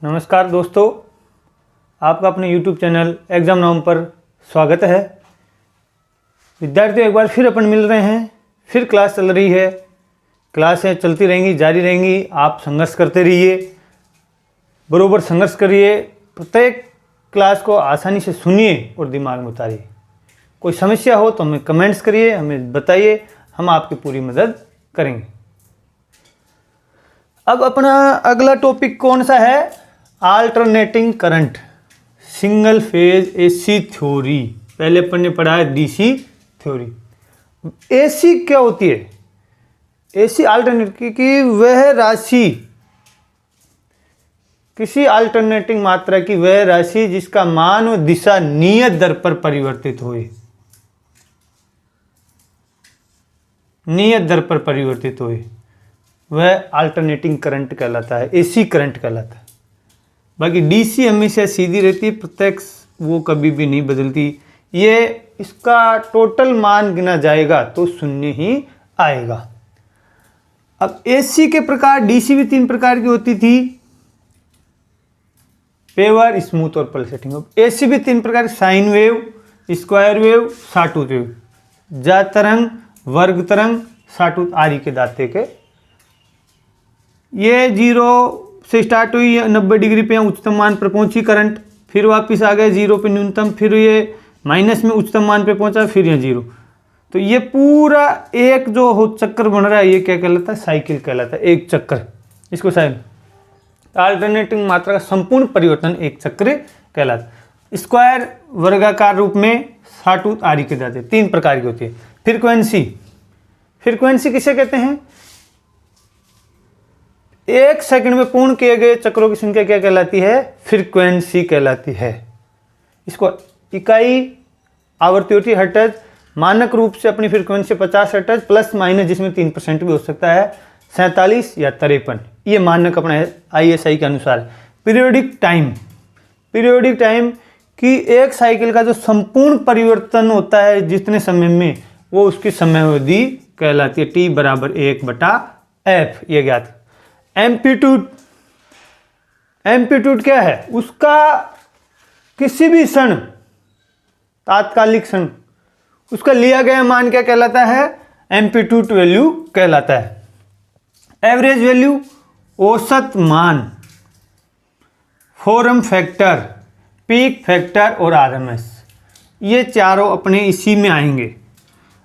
नमस्कार दोस्तों, आपका अपने YouTube चैनल एग्जाम नाम पर स्वागत है। विद्यार्थियों, एक बार फिर अपन मिल रहे हैं। फिर क्लास चल रही है। क्लासें चलती रहेंगी, जारी रहेंगी। आप संघर्ष करते रहिए, बरोबर संघर्ष करिए। प्रत्येक क्लास को आसानी से सुनिए और दिमाग में उतारिए। कोई समस्या हो तो हमें कमेंट्स करिए, हमें बताइए, हम आपकी पूरी मदद करेंगे। अब अपना अगला टॉपिक कौन सा है? Alternating current, single phase AC theory. पहले अपन ने पढ़ा है डीसी थ्योरी। एसी क्या होती है? एसी अल्टरनेट की वह राशि, किसी अल्टरनेटिंग मात्रा की वह राशि जिसका मान और दिशा नियत दर पर परिवर्तित होए। नियत दर पर परिवर्तित होए वह अल्टरनेटिंग करंट कहलाता है, एसी करंट कहलाता है। बाकी डीसी हमेशा सीधी रहती है, प्रत्यक्ष वो कभी भी नहीं बदलती। ये इसका टोटल मान गिना जाएगा तो शून्य ही आएगा। अब एसी के प्रकार, डीसी भी 3 प्रकार की होती थी, पेवर, स्मूथ और पल्सेटिंग। अब एसी भी 3 प्रकार, sine wave, square wave, sawtooth wave. जा तरंग, वर्ग तरंग, साटूथ आरी के दाते के। ये 0 से स्टार्ट हुई, 90 डिग्री पे उच्चतम मान पर पहुंची करंट, फिर वापस आ गए 0 पे न्यूनतम, फिर ये माइनस में उच्चतम मान पे पहुंचा, फिर ये 0। तो ये पूरा एक जो हो चक्कर बन रहा है, ये क्या कहलाता है? साइकिल कहलाता है। एक चक्कर, इसको साइकिल। अल्टरनेटिंग मात्रा का संपूर्ण परिवर्तन एक चक्र कहलाता है। स्क्वायर वर्गाकार रूप में, साटूथ आरी के दाते। 3 प्रकार की होती है। फ्रीक्वेंसी, फ्रीक्वेंसी किसे कहते हैं? 1 सेकंड में पूर्ण किए गए चक्रों की संख्या क्या कहलाती है? फ्रीक्वेंसी कहलाती है। इसको इकाई आवृत्ति होती है हर्ट्ज। मानक रूप से अपनी फ्रीक्वेंसी 50 हर्ट्ज प्लस माइनस, जिसमें 3% भी हो सकता है, 47 या 53। ये मानक अपना है ISI के अनुसार। पीरियोडिक टाइम, पीरियोडिक टाइम की एक साइकिल का जो संपूर्ण परिवर्तन होता है जितने समय में, वो उसकी समयावधि कहलाती है। T = 1/f, ये ज्ञात। एम्पलीट्यूड, एम्पलीट्यूड क्या है? उसका किसी भी क्षण, तात्कालिक क्षण, उसका लिया गया मान क्या कहलाता है? एम्पलीट्यूड वैल्यू कहलाता है। एवरेज वैल्यू, औसत मान। फॉर्म फैक्टर, पीक फैक्टर और RMS, ये चारों अपने इसी में आएंगे।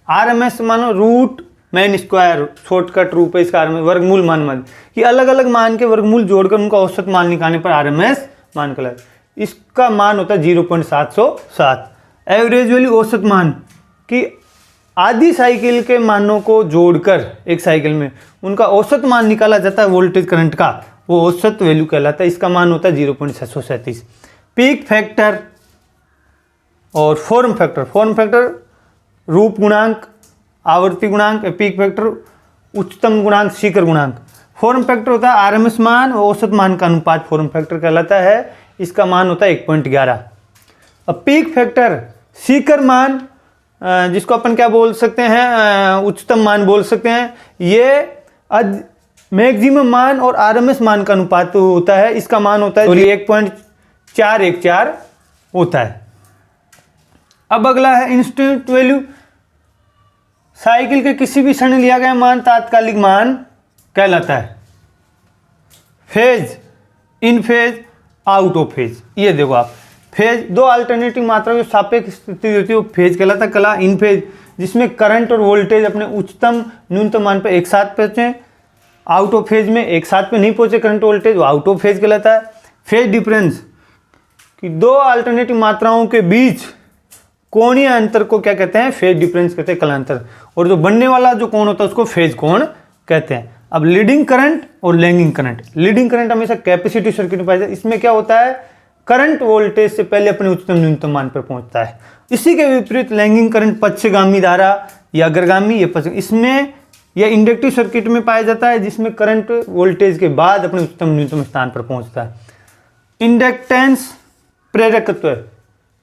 RMS मानो रूट मीन स्क्वायर, शॉर्टकट रूप है इसका RMS, वर्गमूल मान मत, कि अलग अलग मान के वर्गमूल जोड़कर उनका औसत मान निकालने पर RMS मान कहलाता है। इसका मान होता है 0.707। एवरेज वैल्यू, औसत मान, कि आधी साइकिल के मानों को जोड़कर एक साइकिल में उनका औसत मान निकाला जाता है वोल्टेज करंट का, वो औसत वैल्यू कहलाता है। इसका मान होता है 0.737। पीक फैक्टर और फॉर्म फैक्टर, फॉर्म फैक्टर रूप गुणांक, आवृत्ति गुणांक, पीक फैक्टर उच्चतम गुणांक, शिखर गुणांक। फॉर्म फैक्टर होता है RMS मान और औसत मान का अनुपात, फॉर्म फैक्टर कहलाता है। इसका मान होता है 1.11। अब पीक फैक्टर, शिखर मान, जिसको अपन क्या बोल सकते हैं? उच्चतम मान बोल सकते हैं। ये मैक्सिमम मान और RMS मान का अनुपात होता है। इसका मान होता है 1.414 होता है। अब अगला है इंस्टेंट वैल्यू। साइकिल के किसी भी क्षण लिया गया मान तात्कालिक मान कहलाता है। Phase, in phase, out of phase. ये देखो आप, फेज, 2 अल्टरनेटिंग मात्रा जो सापेक्ष स्थिति होती है वो फेज कहलाता है। कला इन फेज, जिसमें करंट और वोल्टेज अपने उच्चतम न्यूनतम मान पर एक साथ पहुंचे। आउट ऑफ फेज में एक साथ पे नहीं पहुंचे करंट वोल्टेज, वो आउट ऑफ फेज कहलाता है। फेज डिफरेंस, कि 2 अल्टरनेटिंग मात्राओं के बीच कोणीय अंतर को क्या कहते हैं? फेज डिफरेंस कहते हैं, कलांतर। और जो बनने वाला जो कोण होता है उसको फेज कोण कहते हैं। अब लीडिंग करंट और लैगिंग करंट। लीडिंग करंट हमेशा कैपेसिटिव सर्किट में पाया जाता है। इसमें क्या होता है? करंट वोल्टेज से पहले अपने उच्चतम न्यूनतम मान पर पहुंचता है। इसी के विपरीत लैगिंग करंट, पक्षगामी धारा या अग्रगामी, ये पक्ष, इसमें यह इंडक्टिव सर्किट में पाया जाता है, जिसमें करंट वोल्टेज के बाद अपने उच्चतम न्यूनतम स्थान पर पहुंचता है। इंडक्टेंस, प्रेरकत्व,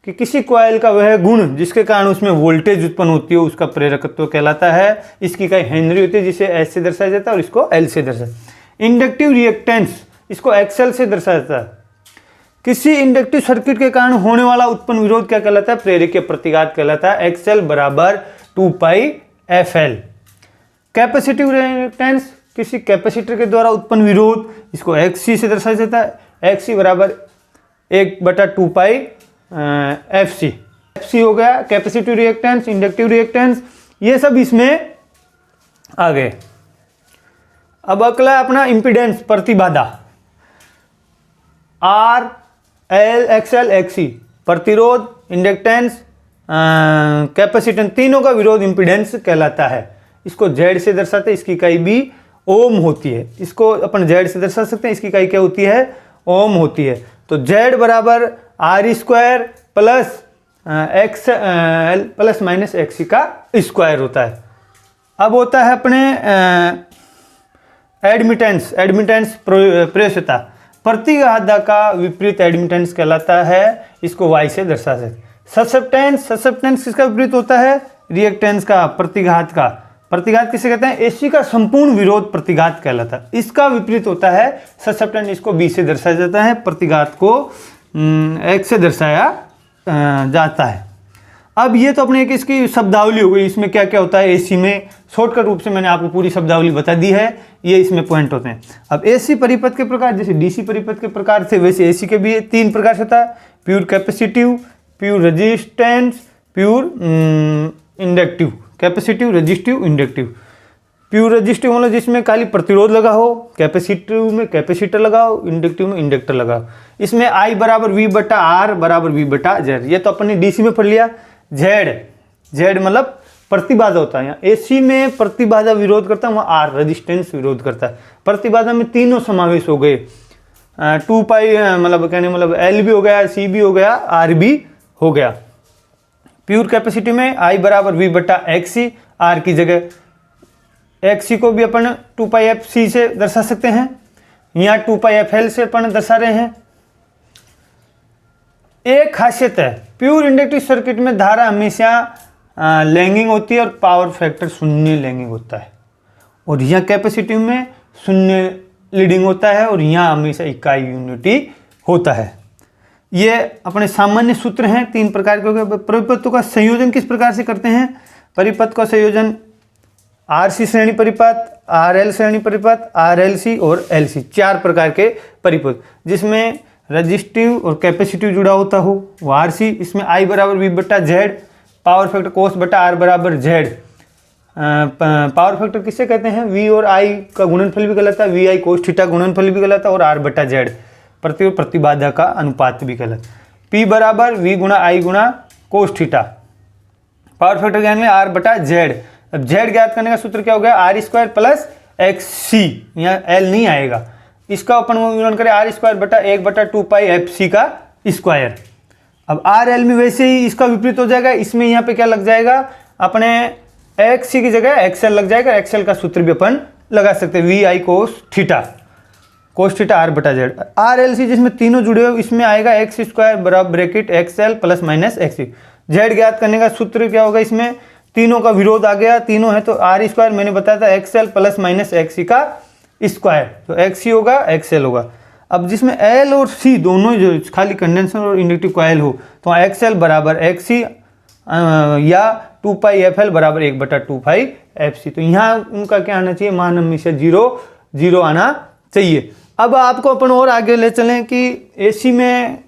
कि किसी कॉइल का वह गुण जिसके कारण उसमें वोल्टेज उत्पन्न होती है, उसका प्रेरकत्व कहलाता है। इसकी इकाई हेनरी होती है, जिसे एच से दर्शाया जाता है और इसको एल से दर्शाया। इंडक्टिव रिएक्टेंस, इसको एक्सएल से दर्शाया जाता है। किसी इंडक्टिव सर्किट के कारण होने वाला उत्पन्न विरोध क्या कहलाता है? प्रेरकीय प्रतिघात कहलाता है। XL बराबर 2πfl। कैपेसिटिव रिएक्टेंस, किसी कैपेसिटर के द्वारा उत्पन्न विरोध, इसको XC से दर्शाया जाता है। XC बराबर 1/2πfc। FC हो गया कैपेसिटिव रिएक्टेंस, इंडक्टिव रिएक्टेंस, ये सब इसमें आ गए। अब अगला अपना इंपीडेंस, प्रतिबाधा। R, L, XL, XC, प्रतिरोध, इंडक्टेंस, कैपेसिटेंस, तीनों का विरोध इंपीडेंस कहलाता है। इसको Z से दर्शाते हैं, इसकी इकाई भी ओम होती है। इसको अपन Z से दर्शा सकते हैं, इसकी इकाई क्या होती है? ओम होती है। तो Z बराबर R² plus XL plus minus XC का स्क्वायर होता है। अब होता है अपने एडमिटेंस, एडमिटेंस प्रवेश्यता। प्रतिबाधा का विपरीत एडमिटेंस कहलाता है, इसको Y से दर्शा सकते हैं। ससेप्टेंस, ससेप्टेंस किसका विपरीत होता है? रिएक्टेंस का, प्रतिघात का। प्रतिघात किसे कहते हैं? AC का संपूर्ण विरोध प्रतिघात कहलाता है। इसका विपरीत होता है ससेप्टेंस, इसको B से दर्शाया जाता है, प्रतिघात को X से दर्शाया जाता है। अब ये तो अपने एक इसकी शब्दावली हो गई, इसमें क्या क्या होता है AC में। शॉर्टकट रूप से मैंने आपको पूरी शब्दावली बता दी है, ये इसमें पॉइंट होते हैं। अब AC परिपथ के प्रकार, जैसे DC परिपथ के प्रकार थे वैसे AC के भी 3 प्रकार से होता है। Pure capacitive, pure resistance, pure inductive. Capacitive, resistive, inductive. Pure resistive मतलब जिसमें खाली प्रतिरोध लगा हो, कैपेसिटिव में कैपेसिटर लगा हो, इंडक्टिव में इंडक्टर लगा हो। इसमें I बराबर V/R बराबर V/Z, ये तो अपने DC में पढ़ लिया। Z मतलब प्रतिबाधा होता है। यहाँ AC में प्रतिबाधा विरोध करता है, वहाँ R रेजिस्टेंस विरोध करता है। प्रतिबाधा में तीनों समावेश हो गए, 2π मतलब कहने मतलब L भी हो गया, C भी हो गया, R भी हो गया। प्योर कैपेसिटी में I बराबर V/XC, R की जगह XC को भी अपन 2πfc से दर्शा सकते हैं, यहाँ 2πfl से अपन दर्शा रहे हैं। एक खासियत है, प्योर इंडक्टिव सर्किट में धारा हमेशा लैगिंग होती है और पावर फैक्टर शून्य लैगिंग होता है, और यहाँ कैपेसिटिव में शून्य लीडिंग होता है, और यहाँ हमेशा इकाई यूनिटी होता है। ये अपने सामान्य सूत्र हैं, 3 प्रकार के हो गए। परिपथों का संयोजन किस प्रकार से करते हैं? परिपथ का संयोजन RC श्रेणी परिपथ, RL श्रेणी परिपथ, RLC और LC, 4 प्रकार के परिपथ, जिसमें रजिस्टिव और कैपेसिटिव जुड़ा होता हो वो RC। इसमें I बराबर V/Z, पावर फैक्टर cos/R बराबर Z। पावर फैक्टर किससे कहते हैं? V और I का गुणनफल भी कहलाता है, VI cos थीटा गुणनफल भी कहलाता है, और R/Z प्रतिबाधा का अनुपात भी कहलाता है। P बराबर V गुणा I गुणा cos थीटा। पावर फैक्टर ज्ञान में R/Z। अब Z ज्ञात करने का सूत्र क्या हो गया? R² प्लस XC, यहाँ L नहीं आएगा, इसका अपन गुणन करें R² 1/2πfc का स्क्वायर। अब RL में वैसे ही इसका विपरीत हो जाएगा, इसमें यहाँ पे क्या लग जाएगा? अपने XC की जगह XL लग जाएगा। XL का सूत्र भी अपन लगा सकते हैं, VI cos theta R/Z। RLC जिसमें तीनों जुड़े हुए, इसमें आएगा X² बराबर bracket XL plus minus XC। Z ज्ञात करने का सूत्र क्या होगा? इसमें तीनों का विरोध आ गया, तीनों है तो R² मैंने बताया था XL प्लस माइनस XC का स्क्वायर, तो XC होगा XL होगा। अब जिसमें L और C दोनों जो खाली कंडेंसर और इंडक्टिव कॉइल हो, तो XL बराबर XC या 2πfl बराबर 1/2πfc। तो यहाँ उनका क्या आना चाहिए? मान हमेशा 0 आना चाहिए। अब आपको अपन और आगे ले चलें कि AC में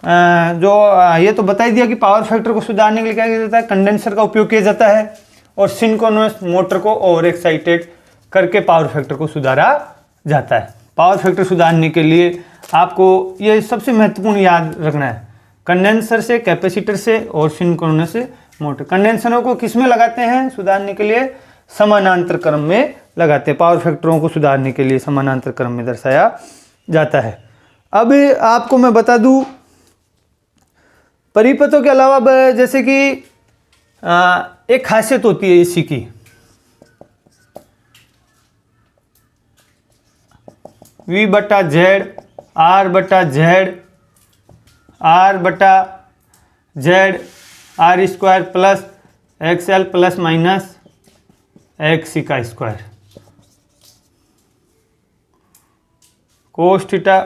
जो ये तो बता ही दिया कि पावर फैक्टर को सुधारने के लिए क्या किया जाता है? कंडेंसर का उपयोग किया जाता है, और सिंक्रोनस मोटर को ओवर एक्साइटेड करके पावर फैक्टर को सुधारा जाता है। पावर फैक्टर सुधारने के लिए आपको ये सबसे महत्वपूर्ण याद रखना है, कंडेंसर से, कैपेसिटर से और सिंक्रोनस मोटर। कंडेंसरों को किस में लगाते हैं सुधारने के लिए? समानांतर क्रम में लगाते हैं। पावर फैक्टरों को सुधारने के लिए समानांतर क्रम में दर्शाया जाता है। अब आपको मैं बता दूं, परिपथों के अलावा जैसे कि एक खासियत होती है AC की, V/Z, R/Z, R/Z, R² plus XL plus minus XC का square, cos theta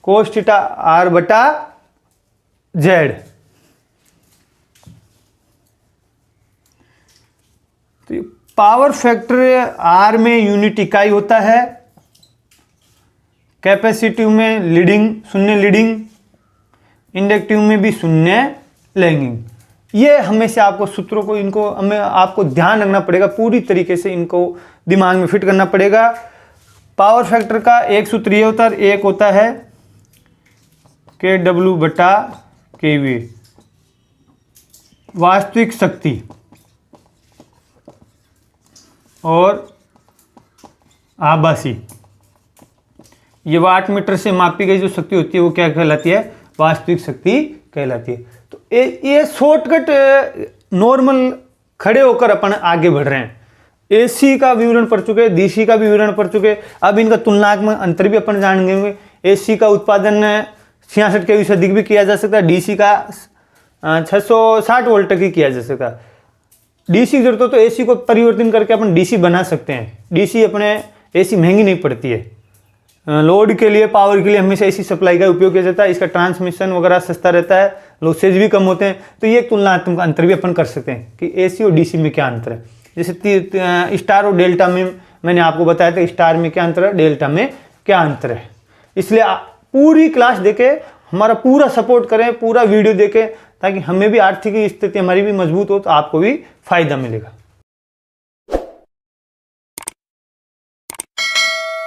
cos theta R बटा जेड। तो पावर फैक्टर आर में यूनिट इकाई होता है, कैपेसिटिव में लीडिंग शून्य लीडिंग, इंडक्टिव में भी शून्य लैगिंग। ये हमेशा आपको सूत्रों को इनको हमें आपको ध्यान रखना पड़ेगा, पूरी तरीके से इनको दिमाग में फिट करना पड़ेगा। पावर फैक्टर का एक सूत्र ये होता है, एक होता है के डब्ल्यू बटा के वी, वास्तविक शक्ति, और आभासी, ये वाट मीटर से मापी गई जो शक्ति होती है वो क्या कहलाती है, वास्तविक शक्ति कहलाती है। तो ये शॉर्टकट नॉर्मल खड़े होकर अपन आगे बढ़ रहे हैं। एसी का विवरण पढ़ चुके, डीसी का भी विवरण पढ़ चुके, अब इनका तुलनात्मक अंतर भी अपन जानेंगे। एसी का उत्पादन 66 kV से अधिक भी किया जा सकता है, डीसी का 660 वोल्ट तक ही किया जा सकता है। डीसी की जरूरत हो तो एसी को परिवर्तन करके अपन डीसी बना सकते हैं। डीसी अपने एसी महंगी नहीं पड़ती है। लोड के लिए, पावर के लिए हमेशा एसी सप्लाई का उपयोग किया जाता है। इसका ट्रांसमिशन वगैरह सस्ता रहता है, लॉसेज भी कम होते हैं। तो ये तुलनात्मक अंतर भी अपन कर सकते हैं कि एसी और डीसी में क्या अंतर है। जैसे स्टार और डेल्टा में मैंने आपको बताया था, स्टार में क्या अंतर है, डेल्टा में क्या अंतर है। इसलिए पूरी क्लास देके हमारा पूरा सपोर्ट करें, पूरा वीडियो देखें, ताकि हमें भी आर्थिक स्थिति हमारी भी मजबूत हो तो आपको भी फायदा मिलेगा।